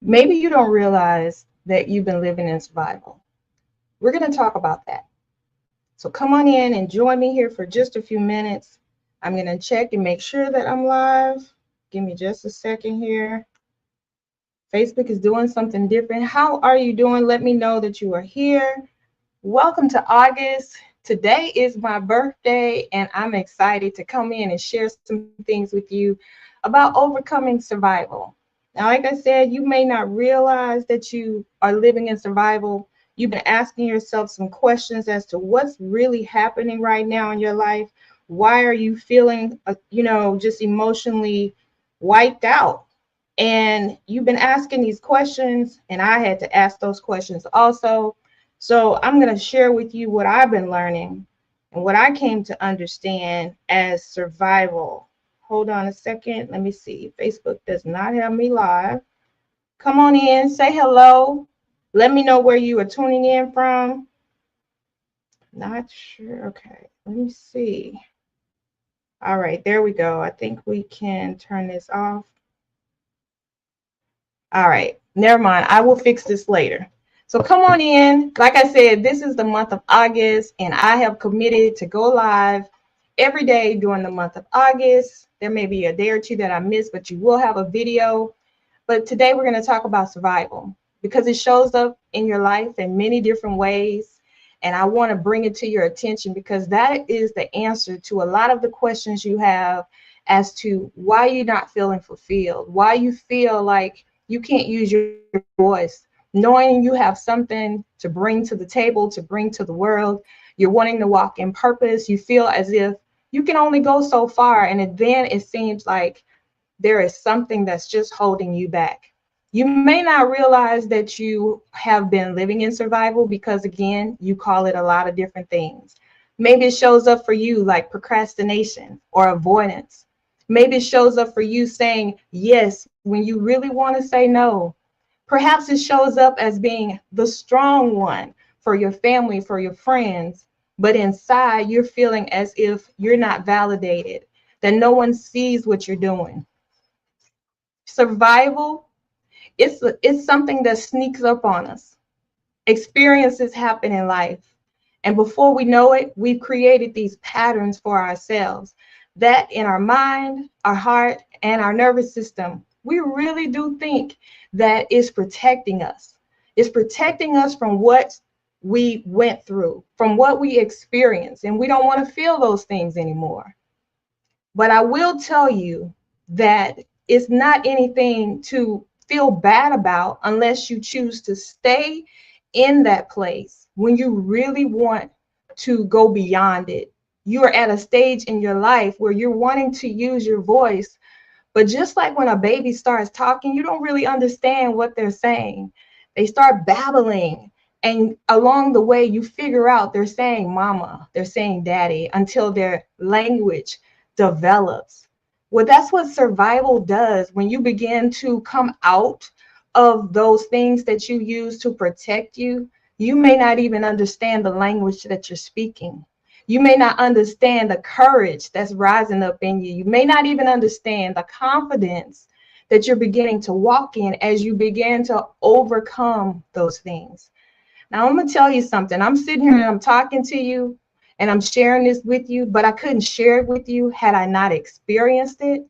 Maybe you don't realize that you've been living in survival. We're going to talk about that. So come on in and join me here for just a few minutes. I'm going to check and make sure that I'm live. Give me just a second here. Facebook is doing something different. How are you doing? Let me know that you are here. Welcome to August. Today is my birthday, and I'm excited to come in and share some things with you about overcoming survival. Now, like I said, you may not realize that you are living in survival. You've been asking yourself some questions as to what's really happening right now in your life. Why are you feeling, just emotionally wiped out? And you've been asking these questions, and I had to ask those questions also. So I'm going to share with you what I've been learning and what I came to understand as survival. Hold on a second. Let me see. Facebook does not have me live. Come on in, say hello. Let me know where you are tuning in from. Not sure. Okay, let me see. All right, there we go. I think we can turn this off. All right, never mind. I will fix this later. So come on in. Like I said, this is the month of August, and I have committed to go live every day during the month of August. There may be a day or two that I miss, but you will have a video. But today we're going to talk about survival because it shows up in your life in many different ways. And I want to bring it to your attention because that is the answer to a lot of the questions you have as to why you're not feeling fulfilled, why you feel like you can't use your voice, knowing you have something to bring to the table, to bring to the world. You're wanting to walk in purpose. You feel as if you can only go so far. And then it seems like there is something that's just holding you back. You may not realize that you have been living in survival because, again, you call it a lot of different things. Maybe it shows up for you like procrastination or avoidance. Maybe it shows up for you saying yes when you really want to say no. Perhaps it shows up as being the strong one for your family, for your friends, but inside you're feeling as if you're not validated, that no one sees what you're doing. Survival, it's something that sneaks up on us. Experiences happen in life. And before we know it, we've created these patterns for ourselves that in our mind, our heart, and our nervous system, we really do think that it's protecting us. It's protecting us from what we went through, from what we experienced, and we don't want to feel those things anymore. But I will tell you that it's not anything to feel bad about unless you choose to stay in that place when you really want to go beyond it. You are at a stage in your life where you're wanting to use your voice, but just like when a baby starts talking, you don't really understand what they're saying. They start babbling, and along the way, you figure out they're saying mama, they're saying daddy until their language develops. Well, that's what survival does when you begin to come out of those things that you use to protect you. You may not even understand the language that you're speaking. You may not understand the courage that's rising up in you. You may not even understand the confidence that you're beginning to walk in as you begin to overcome those things. Now, I'm going to tell you something. I'm sitting here and I'm talking to you and I'm sharing this with you, but I couldn't share it with you had I not experienced it.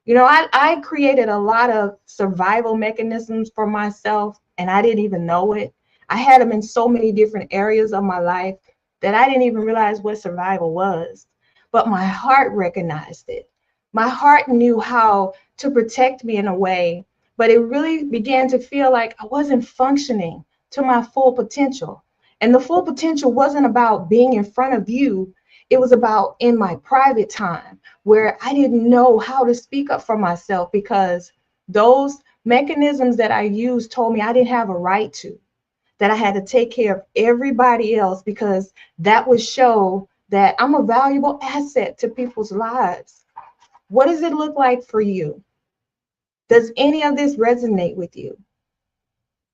I created a lot of survival mechanisms for myself and I didn't even know it. I had them in so many different areas of my life that I didn't even realize what survival was. But my heart recognized it. My heart knew how to protect me in a way, but it really began to feel like I wasn't functioning to my full potential. And the full potential wasn't about being in front of you. It was about in my private time where I didn't know how to speak up for myself because those mechanisms that I used told me I didn't have a right to, that I had to take care of everybody else because that would show that I'm a valuable asset to people's lives. What does it look like for you? Does any of this resonate with you?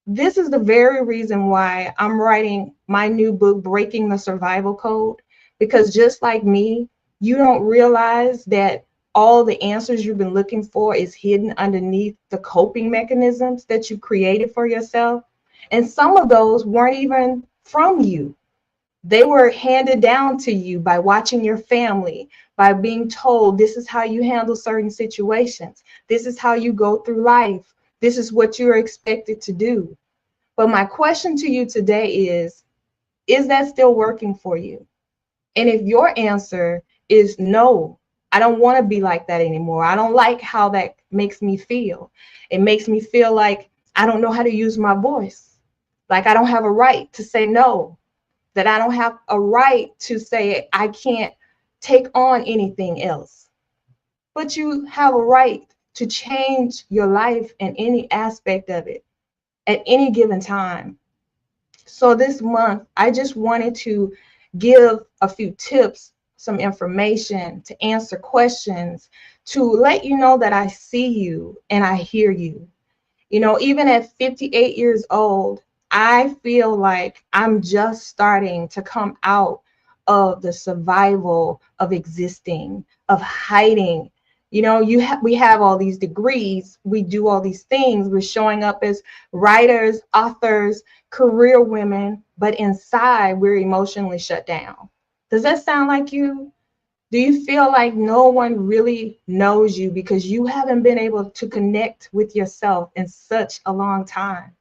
This is the very reason why I'm writing my new book, Breaking the Survival Code, because just like me, you don't realize that all the answers you've been looking for is hidden underneath the coping mechanisms that you created for yourself. And some of those weren't even from you. They were handed down to you by watching your family, by being told this is how you handle certain situations. This is how you go through life. This is what you're expected to do. But my question to you today is that still working for you? And if your answer is no, I don't want to be like that anymore. I don't like how that makes me feel. It makes me feel like I don't know how to use my voice. Like I don't have a right to say no, that I don't have a right to say I can't take on anything else. But you have a right to change your life in any aspect of it at any given time. So this month, I just wanted to give a few tips, some information, to answer questions, to let you know that I see you and I hear you. You know, even at 58 years old, I feel like I'm just starting to come out of the survival of existing, of hiding. You know, we have all these degrees, we do all these things, we're showing up as writers, authors, career women, but inside we're emotionally shut down. Does that sound like you? Do you feel like no one really knows you because you haven't been able to connect with yourself in such a long time?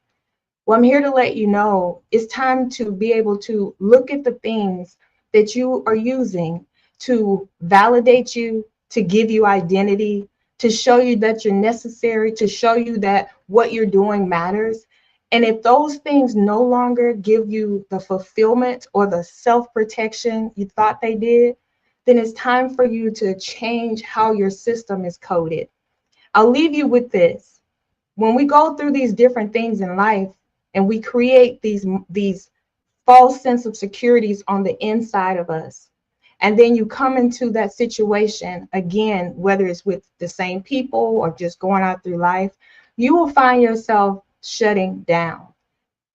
Well, I'm here to let you know it's time to be able to look at the things that you are using to validate you, to give you identity, to show you that you're necessary, to show you that what you're doing matters. And if those things no longer give you the fulfillment or the self-protection you thought they did, then it's time for you to change how your system is coded. I'll leave you with this. When we go through these different things in life and we create these false sense of securities on the inside of us, and then you come into that situation again, whether it's with the same people or just going out through life, you will find yourself shutting down.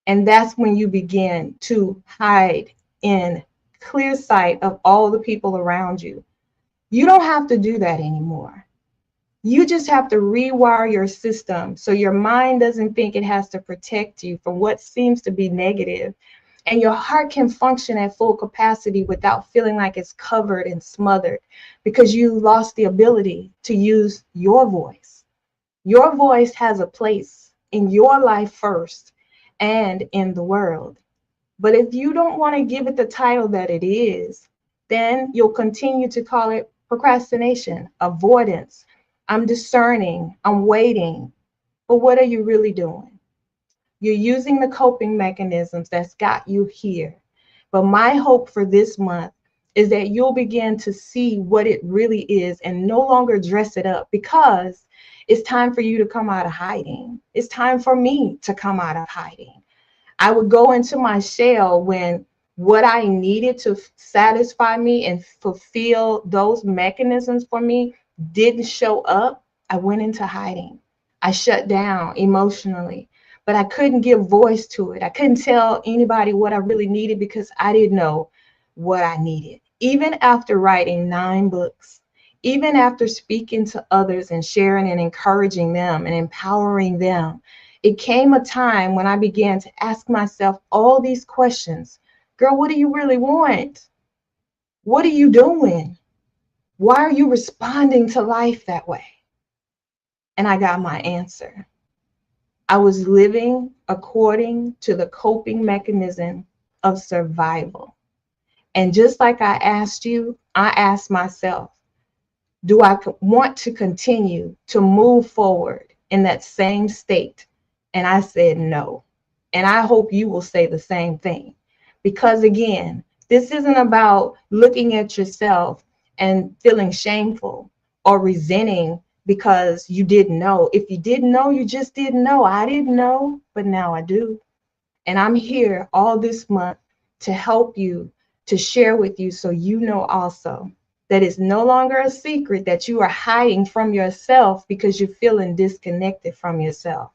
And that's when you begin to hide in clear sight of all the people around you. You don't have to do that anymore. You just have to rewire your system so your mind doesn't think it has to protect you from what seems to be negative, and your heart can function at full capacity without feeling like it's covered and smothered because you lost the ability to use your voice. Your voice has a place in your life first and in the world. But if you don't want to give it the title that it is, then you'll continue to call it procrastination, avoidance. I'm discerning, I'm waiting. But what are you really doing? You're using the coping mechanisms that's got you here. But my hope for this month is that you'll begin to see what it really is and no longer dress it up, because it's time for you to come out of hiding. It's time for me to come out of hiding. I would go into my shell when what I needed to satisfy me and fulfill those mechanisms for me didn't show up. I went into hiding. I shut down emotionally, but I couldn't give voice to it. I couldn't tell anybody what I really needed because I didn't know what I needed. Even after writing 9 books, even after speaking to others and sharing and encouraging them and empowering them, it came a time when I began to ask myself all these questions. Girl, what do you really want? What are you doing? Why are you responding to life that way? And I got my answer. I was living according to the coping mechanism of survival. And just like I asked you, I asked myself, do I want to continue to move forward in that same state? And I said no. And I hope you will say the same thing. Because again, this isn't about looking at yourself and feeling shameful or resenting because you didn't know. If you didn't know, you just didn't know. I didn't know, but now I do. And I'm here all this month to help you, to share with you so you know also that it's no longer a secret that you are hiding from yourself because you're feeling disconnected from yourself.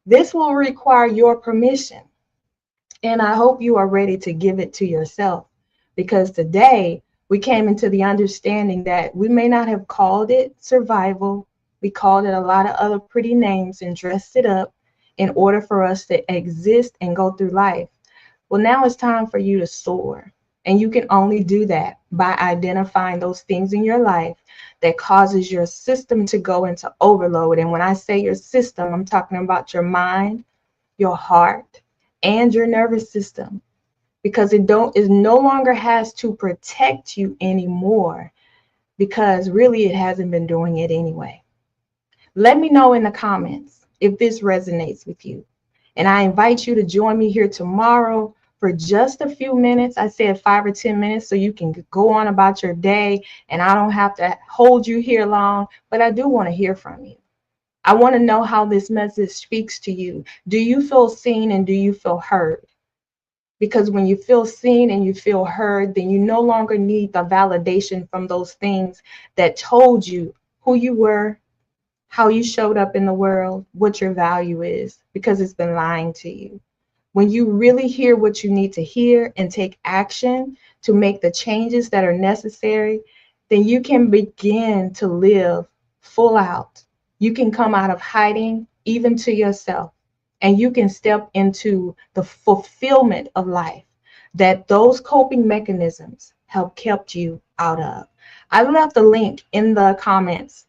This will require your permission. And I hope you are ready to give it to yourself, because today We came into the understanding that we may not have called it survival. We called it a lot of other pretty names and dressed it up in order for us to exist and go through life. Well, now it's time for you to soar. And you can only do that by identifying those things in your life that causes your system to go into overload. And when I say your system, I'm talking about your mind, your heart, and your nervous system, because it no longer has to protect you anymore, because really it hasn't been doing it anyway. Let me know in the comments if this resonates with you. And I invite you to join me here tomorrow for just a few minutes. I said 5 or 10 minutes so you can go on about your day and I don't have to hold you here long, but I do want to hear from you. I want to know how this message speaks to you. Do you feel seen and do you feel heard? Because when you feel seen and you feel heard, then you no longer need the validation from those things that told you who you were, how you showed up in the world, what your value is, because it's been lying to you. When you really hear what you need to hear and take action to make the changes that are necessary, then you can begin to live full out. You can come out of hiding even to yourself, and you can step into the fulfillment of life that those coping mechanisms have kept you out of. I left a link in the comments,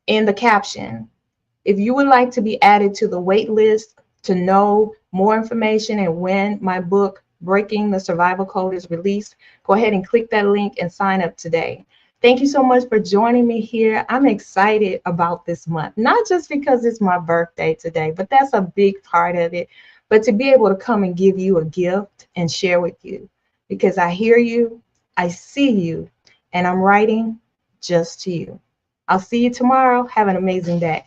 in the caption. If you would like to be added to the wait list to know more information and when my book, Breaking the Survival Code, is released, go ahead and click that link and sign up today. Thank you so much for joining me here. I'm excited about this month, not just because it's my birthday today, but that's a big part of it, but to be able to come and give you a gift and share with you, because I hear you, I see you, and I'm writing just to you. I'll see you tomorrow. Have an amazing day.